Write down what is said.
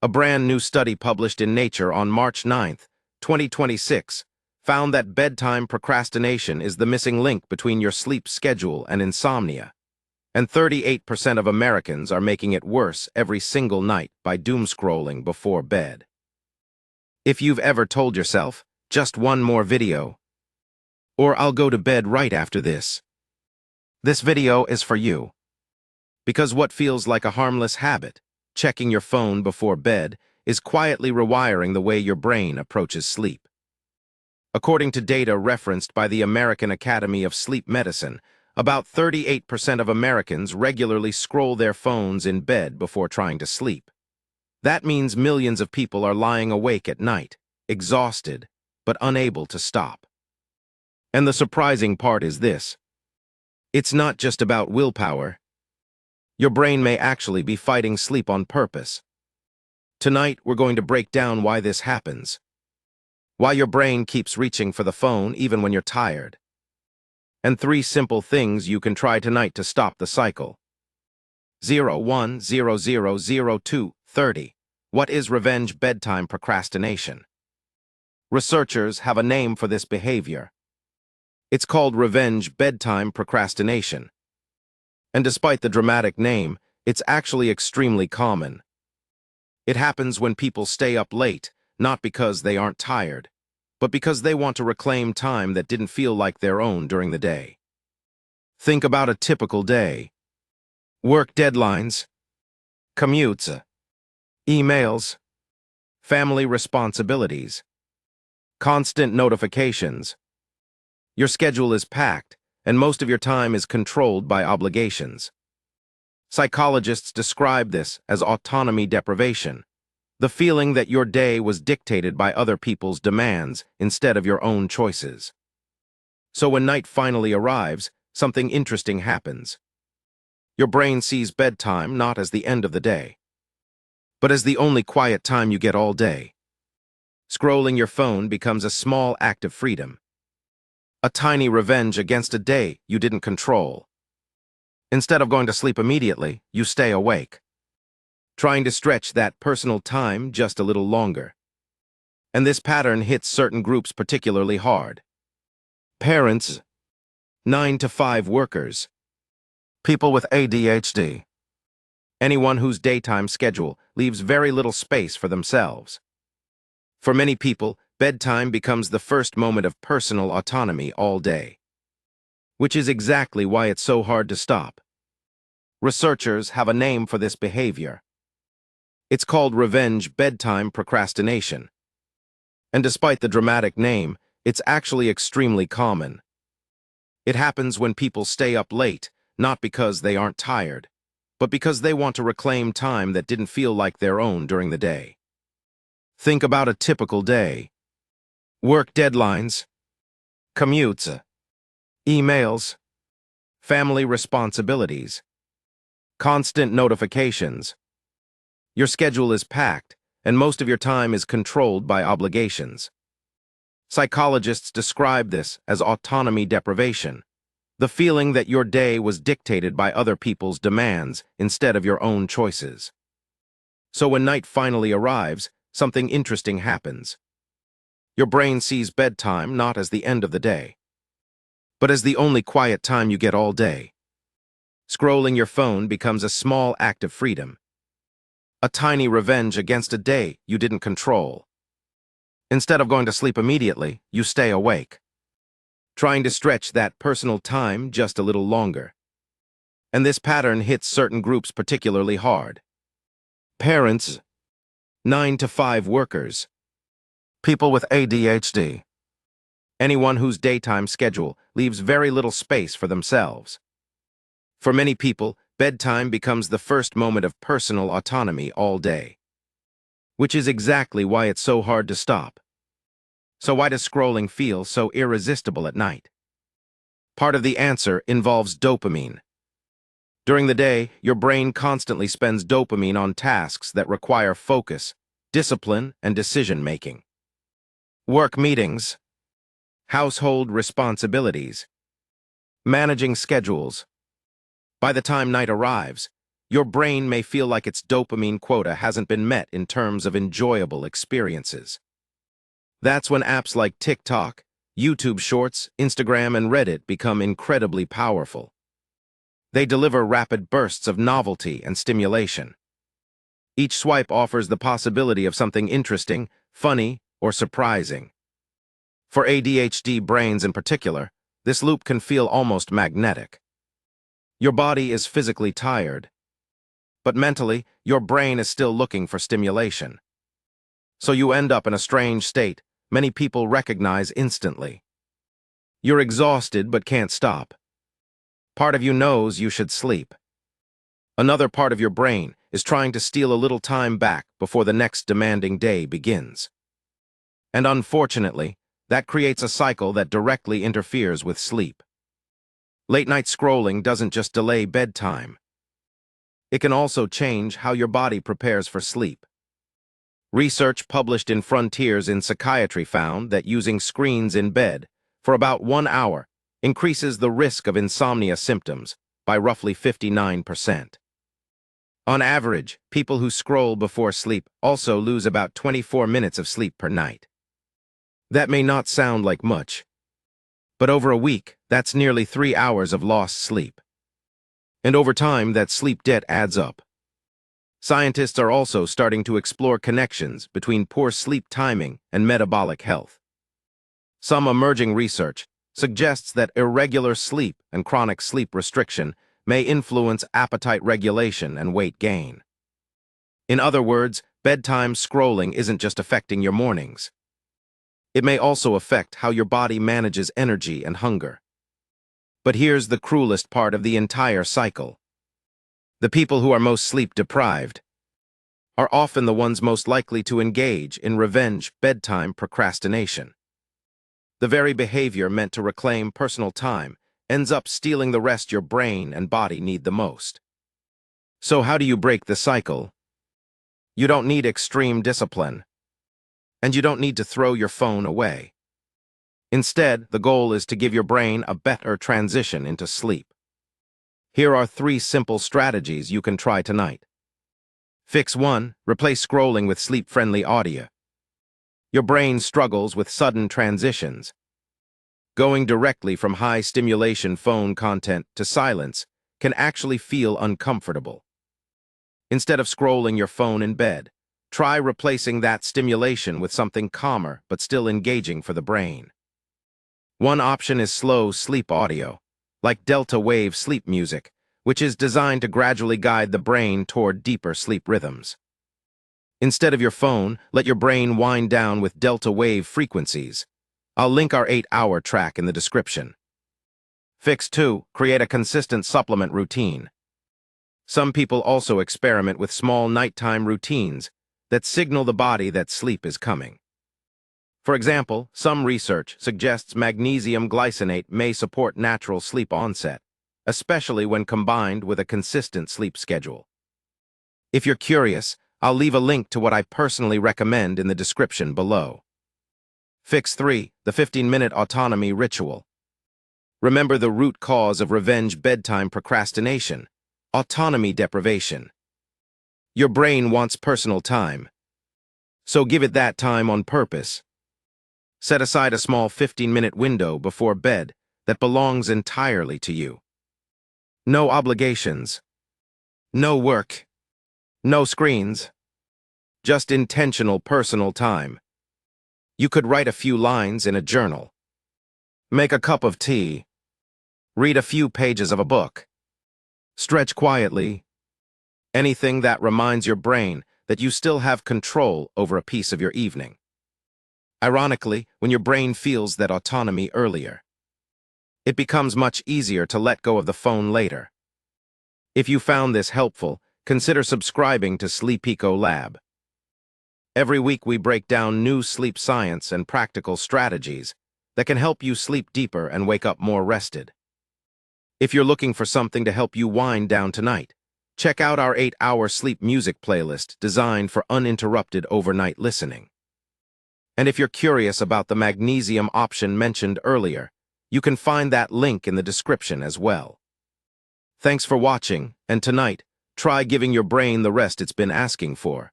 A brand new study published in Nature on March 9, 2026, found that bedtime procrastination is the missing link between your sleep schedule and insomnia, and 38% of Americans are making it worse every single night by doomscrolling before bed. If you've ever told yourself, just one more video, or I'll go to bed right after this video is for you. Because what feels like a harmless habit, checking your phone before bed, is quietly rewiring the way your brain approaches sleep. According to data referenced by the American Academy of Sleep Medicine, about 38% of Americans regularly scroll their phones in bed before trying to sleep. That means millions of people are lying awake at night, exhausted, but unable to stop. And the surprising part is this: it's not just about willpower. Your brain may actually be fighting sleep on purpose. Tonight, we're going to break down why this happens, why your brain keeps reaching for the phone even when you're tired, and 3 simple things you can try tonight to stop the cycle. 01000230. What is revenge bedtime procrastination? Researchers have a name for this behavior. It's called revenge bedtime procrastination. And despite the dramatic name, it's actually extremely common. It happens when people stay up late, not because they aren't tired, but because they want to reclaim time that didn't feel like their own during the day. Think about a typical day. Work deadlines, commutes, emails, family responsibilities, constant notifications. Your schedule is packed, and most of your time is controlled by obligations. Psychologists describe this as autonomy deprivation, the feeling that your day was dictated by other people's demands instead of your own choices. So when night finally arrives, something interesting happens. Your brain sees bedtime not as the end of the day, but as the only quiet time you get all day. Scrolling your phone becomes a small act of freedom, a tiny revenge against a day you didn't control. Instead of going to sleep immediately, you stay awake, trying to stretch that personal time just a little longer. And this pattern hits certain groups particularly hard. Parents, 9-to-5 workers, people with ADHD, anyone whose daytime schedule leaves very little space for themselves. For many people, bedtime becomes the first moment of personal autonomy all day, which is exactly why it's so hard to stop. Researchers have a name for this behavior. It's called revenge bedtime procrastination. And despite the dramatic name, it's actually extremely common. It happens when people stay up late, not because they aren't tired, but because they want to reclaim time that didn't feel like their own during the day. Think about a typical day. Work deadlines, commutes, emails, family responsibilities, constant notifications. Your schedule is packed, and most of your time is controlled by obligations. Psychologists describe this as autonomy deprivation, the feeling that your day was dictated by other people's demands instead of your own choices. So when night finally arrives, something interesting happens. Your brain sees bedtime not as the end of the day, but as the only quiet time you get all day. Scrolling your phone becomes a small act of freedom, a tiny revenge against a day you didn't control. Instead of going to sleep immediately, you stay awake, trying to stretch that personal time just a little longer. And this pattern hits certain groups particularly hard. Parents, 9-to-5 workers, people with ADHD, anyone whose daytime schedule leaves very little space for themselves. For many people, bedtime becomes the first moment of personal autonomy all day, which is exactly why it's so hard to stop. So why does scrolling feel so irresistible at night? Part of the answer involves dopamine. During the day, your brain constantly spends dopamine on tasks that require focus, discipline, and decision-making. Work meetings, household responsibilities, managing schedules. By the time night arrives, your brain may feel like its dopamine quota hasn't been met in terms of enjoyable experiences. That's when apps like TikTok, YouTube Shorts, Instagram, and Reddit become incredibly powerful. They deliver rapid bursts of novelty and stimulation. Each swipe offers the possibility of something interesting, funny, or surprising. For ADHD brains in particular, this loop can feel almost magnetic. Your body is physically tired, but mentally, your brain is still looking for stimulation. So you end up in a strange state many people recognize instantly. You're exhausted but can't stop. Part of you knows you should sleep. Another part of your brain is trying to steal a little time back before the next demanding day begins. And unfortunately, that creates a cycle that directly interferes with sleep. Late-night scrolling doesn't just delay bedtime. It can also change how your body prepares for sleep. Research published in Frontiers in Psychiatry found that using screens in bed for about 1 hour increases the risk of insomnia symptoms by roughly 59%. On average, people who scroll before sleep also lose about 24 minutes of sleep per night. That may not sound like much, but over a week, that's nearly 3 hours of lost sleep. And over time, that sleep debt adds up. Scientists are also starting to explore connections between poor sleep timing and metabolic health. Some emerging research suggests that irregular sleep and chronic sleep restriction may influence appetite regulation and weight gain. In other words, bedtime scrolling isn't just affecting your mornings. It may also affect how your body manages energy and hunger. But here's the cruelest part of the entire cycle. The people who are most sleep-deprived are often the ones most likely to engage in revenge bedtime procrastination. The very behavior meant to reclaim personal time ends up stealing the rest your brain and body need the most. So how do you break the cycle? You don't need extreme discipline, and you don't need to throw your phone away. Instead, the goal is to give your brain a better transition into sleep. Here are 3 simple strategies you can try tonight. Fix 1. Replace scrolling with sleep-friendly audio. Your brain struggles with sudden transitions. Going directly from high-stimulation phone content to silence can actually feel uncomfortable. Instead of scrolling your phone in bed, try replacing that stimulation with something calmer but still engaging for the brain. One option is slow sleep audio, like delta wave sleep music, which is designed to gradually guide the brain toward deeper sleep rhythms. Instead of your phone, let your brain wind down with delta wave frequencies. I'll link our 8-hour track in the description. Fix 2. Create a consistent supplement routine. Some people also experiment with small nighttime routines that signal the body that sleep is coming. For example, some research suggests magnesium glycinate may support natural sleep onset, especially when combined with a consistent sleep schedule. If you're curious, I'll leave a link to what I personally recommend in the description below. Fix 3. The 15-minute autonomy ritual. Remember the root cause of revenge bedtime procrastination: autonomy deprivation. Your brain wants personal time, so give it that time on purpose. Set aside a small 15-minute window before bed that belongs entirely to you. No obligations, no work, no screens, just intentional personal time. You could write a few lines in a journal, make a cup of tea, read a few pages of a book, stretch quietly, anything that reminds your brain that you still have control over a piece of your evening. Ironically, when your brain feels that autonomy earlier, it becomes much easier to let go of the phone later. If you found this helpful, consider subscribing to SleepEco Lab. Every week we break down new sleep science and practical strategies that can help you sleep deeper and wake up more rested. If you're looking for something to help you wind down tonight, check out our 8-hour sleep music playlist designed for uninterrupted overnight listening. And if you're curious about the magnesium option mentioned earlier, you can find that link in the description as well. Thanks for watching, and tonight, Try giving your brain the rest it's been asking for.